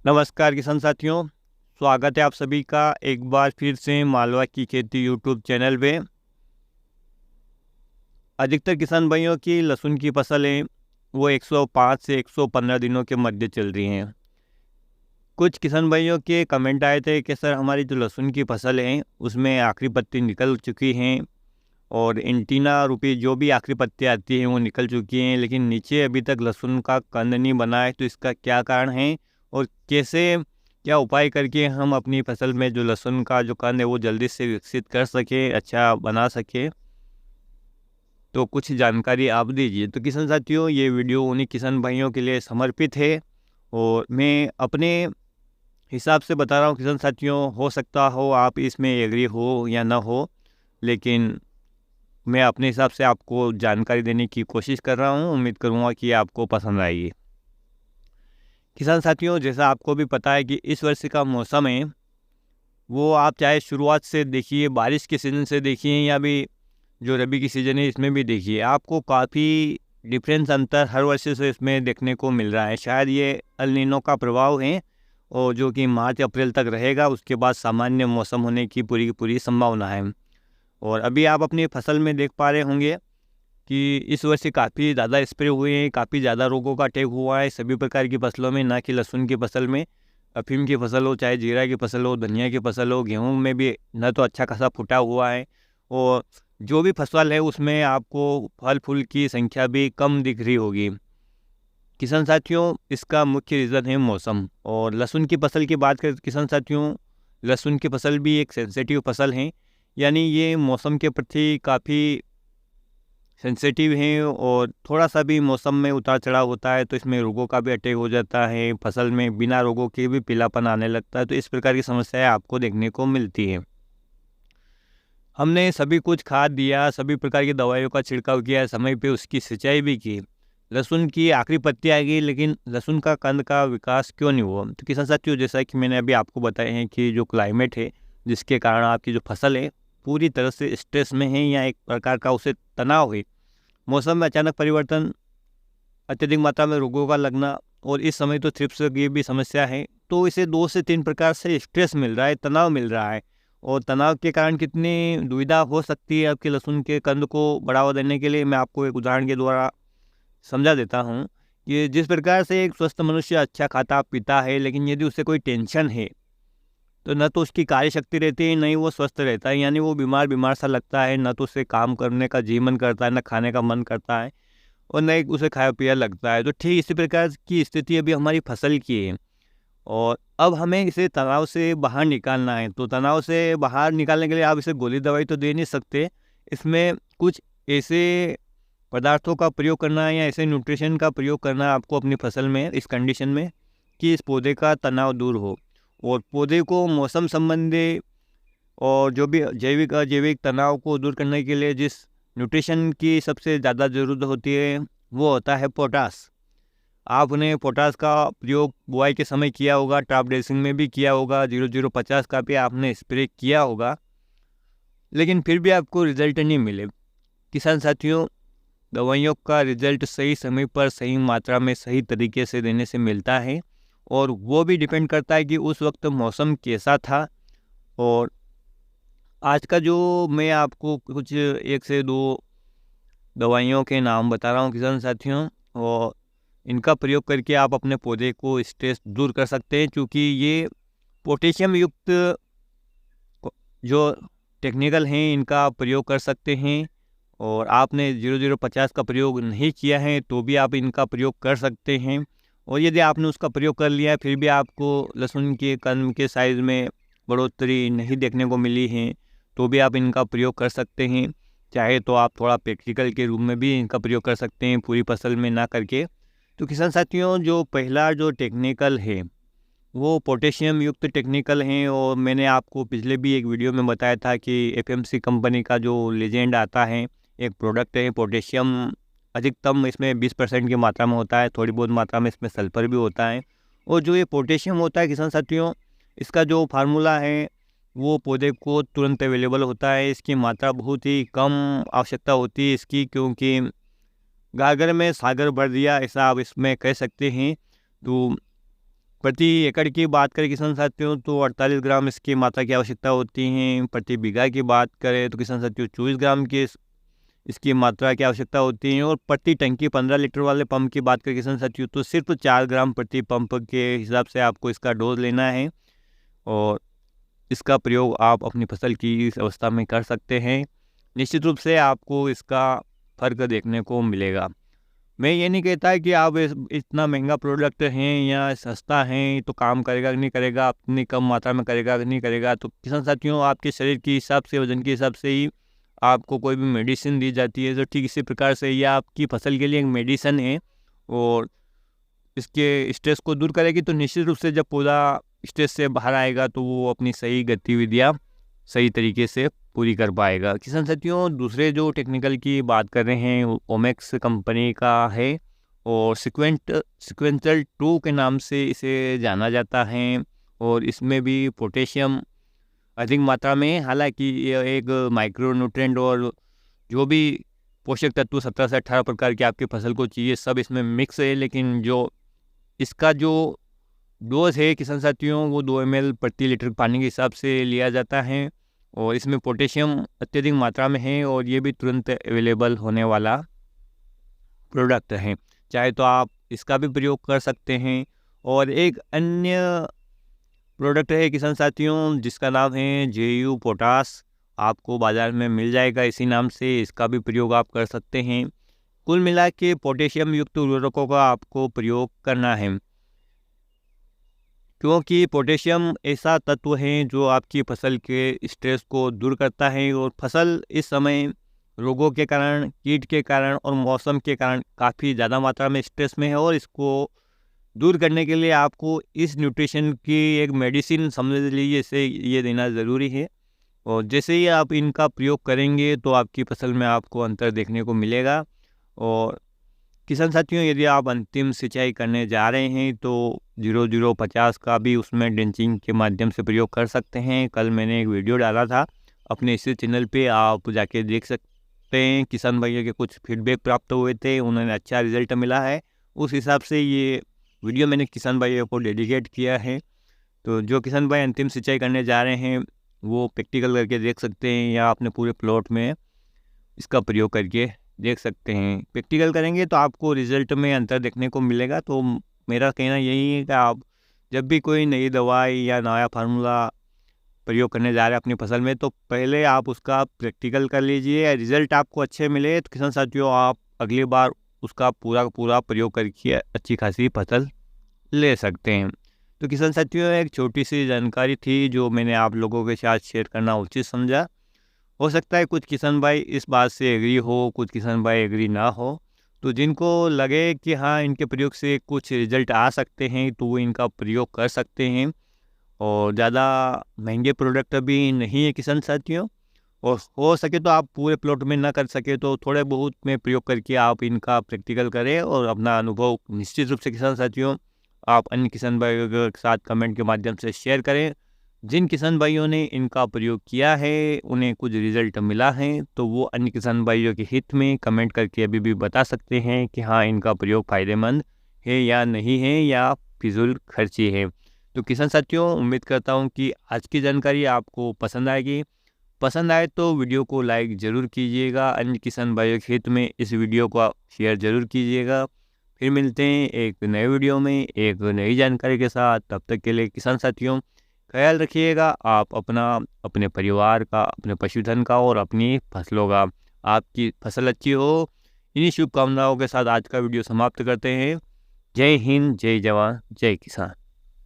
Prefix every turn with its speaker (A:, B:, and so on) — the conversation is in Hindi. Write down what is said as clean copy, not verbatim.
A: नमस्कार किसान साथियों, स्वागत है आप सभी का एक बार फिर से मालवा की खेती यूट्यूब चैनल पे। अधिकतर किसान भाइयों की लहसुन की फसलें वो 105 से 115 दिनों के मध्य चल रही हैं। कुछ किसान भाइयों के कमेंट आए थे कि सर हमारी जो लहसुन की फसल है उसमें आखिरी पत्ती निकल चुकी हैं और एंटीना रूपी जो भी आखिरी पत्ती आती हैं वो निकल चुकी हैं, लेकिन नीचे अभी तक लहसुन का कंद नहीं बना है। तो इसका क्या कारण है और कैसे क्या उपाय करके हम अपनी फसल में जो लहसुन का जो कंद है वो जल्दी से विकसित कर सके, अच्छा बना सके, तो कुछ जानकारी आप दीजिए। तो किसान साथियों, ये वीडियो उन्हीं किसान भाइयों के लिए समर्पित है और मैं अपने हिसाब से बता रहा हूँ किसान साथियों। हो सकता हो आप इसमें एग्री हो या ना हो, लेकिन मैं अपने हिसाब से आपको जानकारी देने की कोशिश कर रहा हूँ। उम्मीद करूँगा कि आपको पसंद आएगी। किसान साथियों, जैसा आपको भी पता है कि इस वर्ष का मौसम है वो आप चाहे शुरुआत से देखिए, बारिश के सीज़न से देखिए या भी जो रबी की सीज़न है इसमें भी देखिए, आपको काफ़ी डिफरेंस अंतर हर वर्ष से इसमें देखने को मिल रहा है। शायद ये एल नीनो का प्रभाव है और जो कि मार्च अप्रैल तक रहेगा, उसके बाद सामान्य मौसम होने की पूरी की पूरी संभावना है। और अभी आप अपनी फसल में देख पा रहे होंगे कि इस वर्ष काफ़ी ज़्यादा स्प्रे हुए हैं, काफ़ी ज़्यादा रोगों का अटैक हुआ है सभी प्रकार की फसलों में, ना कि लहसुन की फसल में। अफीम की फसल हो, चाहे जीरा की फसल हो, धनिया की फसल हो, गेहूं में भी न तो अच्छा खासा फुटा हुआ है और जो भी फसल है उसमें आपको फल फूल की संख्या भी कम दिख रही होगी। किसान साथियों, इसका मुख्य रीज़न है मौसम। और लहसुन की फसल की बात करें किसान साथियों, लहसुन की फसल भी एक सेंसिटिव फसल है, यानी ये मौसम के प्रति काफ़ी सेंसिटिव हैं और थोड़ा सा भी मौसम में उतार चढ़ाव होता है तो इसमें रोगों का भी अटैक हो जाता है, फसल में बिना रोगों के भी पीलापन आने लगता है। तो इस प्रकार की समस्याएं आपको देखने को मिलती हैं। हमने सभी कुछ खाद दिया, सभी प्रकार की दवाइयों का छिड़काव किया, समय पे उसकी सिंचाई भी की, लहसुन की आखिरी पत्ती आ गई, लेकिन लहसुन का कंद का विकास क्यों नहीं हुआ? तो किसान साथियों, जैसा कि मैंने अभी आपको बताया है कि जो क्लाइमेट है जिसके कारण आपकी जो फसल है पूरी तरह से स्ट्रेस में है या एक प्रकार का उसे तनाव है। मौसम में अचानक परिवर्तन, अत्यधिक मात्रा में रोगों का लगना और इस समय तो थ्रिप्स की भी समस्या है। तो इसे 2 से 3 प्रकार से स्ट्रेस मिल रहा है, तनाव मिल रहा है। और तनाव के कारण कितनी दुविधा हो सकती है आपके लहसुन के कंद को बढ़ावा देने के लिए, मैं आपको एक उदाहरण के द्वारा समझा देता हूँ कि जिस प्रकार से एक स्वस्थ मनुष्य अच्छा खाता पीता है, लेकिन यदि उसे कोई टेंशन है तो न तो उसकी कार्य शक्ति रहती है, न ही वो स्वस्थ रहता है, यानी वो बीमार बीमार सा लगता है, न तो उसे काम करने का जी मन करता है, न खाने का मन करता है और न ही उसे खाया पिया लगता है। तो ठीक इसी प्रकार की स्थिति अभी हमारी फसल की है और अब हमें इसे तनाव से बाहर निकालना है। तो तनाव से बाहर निकालने के लिए आप इसे गोली दवाई तो दे नहीं सकते, इसमें कुछ ऐसे पदार्थों का प्रयोग करना है या ऐसे न्यूट्रिशन का प्रयोग करना है आपको अपनी फसल में इस कंडीशन में कि इस पौधे का तनाव दूर हो और पौधे को मौसम संबंधी और जो भी जैविक अजैविक तनाव को दूर करने के लिए जिस न्यूट्रिशन की सबसे ज़्यादा ज़रूरत होती है वो होता है पोटास। आपने पोटास का प्रयोग बुआई के समय किया होगा, टॉप ड्रेसिंग में भी किया होगा, 0050 का भी आपने स्प्रे किया होगा, लेकिन फिर भी आपको रिजल्ट नहीं मिले। किसान साथियों, दवाइयों का रिजल्ट सही समय पर सही मात्रा में सही तरीके से देने से मिलता है और वो भी डिपेंड करता है कि उस वक्त मौसम कैसा था। और आज का जो मैं आपको कुछ 1 से 2 दवाइयों के नाम बता रहा हूँ किसान साथियों, और इनका प्रयोग करके आप अपने पौधे को स्ट्रेस दूर कर सकते हैं, क्योंकि ये पोटेशियम युक्त जो टेक्निकल हैं इनका प्रयोग कर सकते हैं। और आपने 0050 का प्रयोग नहीं किया है तो भी आप इनका प्रयोग कर सकते हैं। और यदि आपने उसका प्रयोग कर लिया है फिर भी आपको लहसुन के कंद के साइज़ में बढ़ोतरी नहीं देखने को मिली है तो भी आप इनका प्रयोग कर सकते हैं। चाहे तो आप थोड़ा प्रैक्टिकल के रूप में भी इनका प्रयोग कर सकते हैं, पूरी फसल में ना करके। तो किसान साथियों, जो पहला जो टेक्निकल है वो पोटेशियम युक्त टेक्निकल हैं और मैंने आपको पिछले भी एक वीडियो में बताया था कि एफएमसी कंपनी का जो लेजेंड आता है एक प्रोडक्ट है। पोटेशियम अधिकतम इसमें 20% की मात्रा में होता है, थोड़ी बहुत मात्रा में इसमें सल्फर भी होता है। और जो ये पोटेशियम होता है किसान साथियों, इसका जो फार्मूला है वो पौधे को तुरंत अवेलेबल होता है। इसकी मात्रा बहुत ही कम आवश्यकता होती है इसकी, क्योंकि गागर में सागर भर दिया ऐसा आप इसमें कह सकते हैं। तो प्रति एकड़ की बात करें किसान साथियों तो 48 ग्राम इसकी मात्रा की आवश्यकता होती है। प्रति बीघा की बात करें तो किसान साथियों 24 ग्राम की इसकी मात्रा की आवश्यकता होती है। और प्रति टंकी 15 लीटर वाले पंप की बात करें किसान साथियों तो सिर्फ 4 ग्राम प्रति पंप के हिसाब से आपको इसका डोज लेना है और इसका प्रयोग आप अपनी फसल की इस अवस्था में कर सकते हैं। निश्चित रूप से आपको इसका फ़र्क देखने को मिलेगा। मैं ये नहीं कहता कि आप इतना महंगा प्रोडक्ट हैं या सस्ता है तो काम करेगा कि नहीं करेगा, अपनी कम मात्रा में करेगा कि नहीं करेगा। तो किसान साथियों आपके शरीर के हिसाब से, वजन के हिसाब से ही आपको कोई भी मेडिसिन दी जाती है। तो ठीक इसी प्रकार से ये आपकी फसल के लिए एक मेडिसिन है और इसके स्ट्रेस को दूर करेगी। तो निश्चित रूप से जब पौधा स्ट्रेस से बाहर आएगा तो वो अपनी सही गतिविधियाँ सही तरीके से पूरी कर पाएगा। किसान साथियों दूसरे जो टेक्निकल की बात कर रहे हैं ओमेक्स कंपनी का है और सिक्वेंटल 2 के नाम से इसे जाना जाता है और इसमें भी पोटेशियम अधिक मात्रा में, हालांकि यह एक माइक्रोन्यूट्रेंट और जो भी पोषक तत्व 17 से 18 प्रकार के आपकी फसल को चाहिए सब इसमें मिक्स है। लेकिन जो इसका जो डोज है किसान साथियों वो 2 ml प्रति लीटर पानी के हिसाब से लिया जाता है और इसमें पोटेशियम अत्यधिक मात्रा में है और ये भी तुरंत अवेलेबल होने वाला प्रोडक्ट है। चाहे तो आप इसका भी प्रयोग कर सकते हैं। और एक अन्य प्रोडक्ट है किसान साथियों जिसका नाम है JU पोटास, आपको बाज़ार में मिल जाएगा इसी नाम से, इसका भी प्रयोग आप कर सकते हैं। कुल मिला के पोटेशियम युक्त उर्वरकों का आपको प्रयोग करना है क्योंकि पोटेशियम ऐसा तत्व है जो आपकी फसल के स्ट्रेस को दूर करता है और फसल इस समय रोगों के कारण, कीट के कारण और मौसम के कारण काफ़ी ज़्यादा मात्रा में स्ट्रेस में है और इसको दूर करने के लिए आपको इस न्यूट्रिशन की एक मेडिसिन समझ लीजिए इसे ये देना ज़रूरी है। और जैसे ही आप इनका प्रयोग करेंगे तो आपकी फसल में आपको अंतर देखने को मिलेगा। और किसान साथियों यदि आप अंतिम सिंचाई करने जा रहे हैं तो 0050 का भी उसमें ड्रेंचिंग के माध्यम से प्रयोग कर सकते हैं। कल मैंने एक वीडियो डाला था अपने इसी चैनल पे, आप जाके देख सकते हैं। किसान भाइयों के कुछ फीडबैक प्राप्त हुए थे, उन्होंने अच्छा रिजल्ट मिला है, उस हिसाब से ये वीडियो मैंने किसान भाइयों को डेडिकेट किया है। तो जो किसान भाई अंतिम सिंचाई करने जा रहे हैं वो प्रैक्टिकल करके देख सकते हैं या अपने पूरे प्लॉट में इसका प्रयोग करके देख सकते हैं। प्रैक्टिकल करेंगे तो आपको रिजल्ट में अंतर देखने को मिलेगा। तो मेरा कहना यही है कि आप जब भी कोई नई दवाई या नया फार्मूला प्रयोग करने जा रहे हैं अपनी फसल में तो पहले आप उसका प्रैक्टिकल कर लीजिए। रिजल्ट आपको अच्छे मिले तो किसान साथियों आप अगली बार उसका पूरा प्रयोग करके अच्छी खासी फसल ले सकते हैं। तो किसान साथियों एक छोटी सी जानकारी थी जो मैंने आप लोगों के साथ शेयर करना उचित समझा। हो सकता है कुछ किसान भाई इस बात से एग्री हो, कुछ किसान भाई एग्री ना हो। तो जिनको लगे कि हाँ इनके प्रयोग से कुछ रिजल्ट आ सकते हैं तो वो इनका प्रयोग कर सकते हैं। और ज़्यादा महंगे प्रोडक्ट भी नहीं है किसान साथियों, और हो सके तो आप पूरे प्लॉट में ना कर सके तो थोड़े बहुत में प्रयोग करके आप इनका प्रैक्टिकल करें और अपना अनुभव निश्चित रूप से किसान साथियों आप अन्य किसान भाइयों के साथ कमेंट के माध्यम से शेयर करें। जिन किसान भाइयों ने इनका प्रयोग किया है उन्हें कुछ रिजल्ट मिला है तो वो अन्य किसान भाइयों के हित में कमेंट करके अभी भी बता सकते हैं कि हाँ इनका प्रयोग फ़ायदेमंद है या नहीं है या फिजूल खर्ची है। तो किसान साथियों उम्मीद करता हूँ कि आज की जानकारी आपको पसंद आएगी। पसंद आए तो वीडियो को लाइक ज़रूर कीजिएगा, अन्य किसान भाइयों के हित में इस वीडियो को शेयर ज़रूर कीजिएगा। फिर मिलते हैं एक नए वीडियो में एक नई जानकारी के साथ। तब तक के लिए किसान साथियों ख्याल रखिएगा आप अपना, अपने परिवार का, अपने पशुधन का और अपनी फसलों का। आपकी फसल अच्छी हो, इन्हीं शुभकामनाओं के साथ आज का वीडियो समाप्त करते हैं। जय हिंद, जय जवान, जय किसान।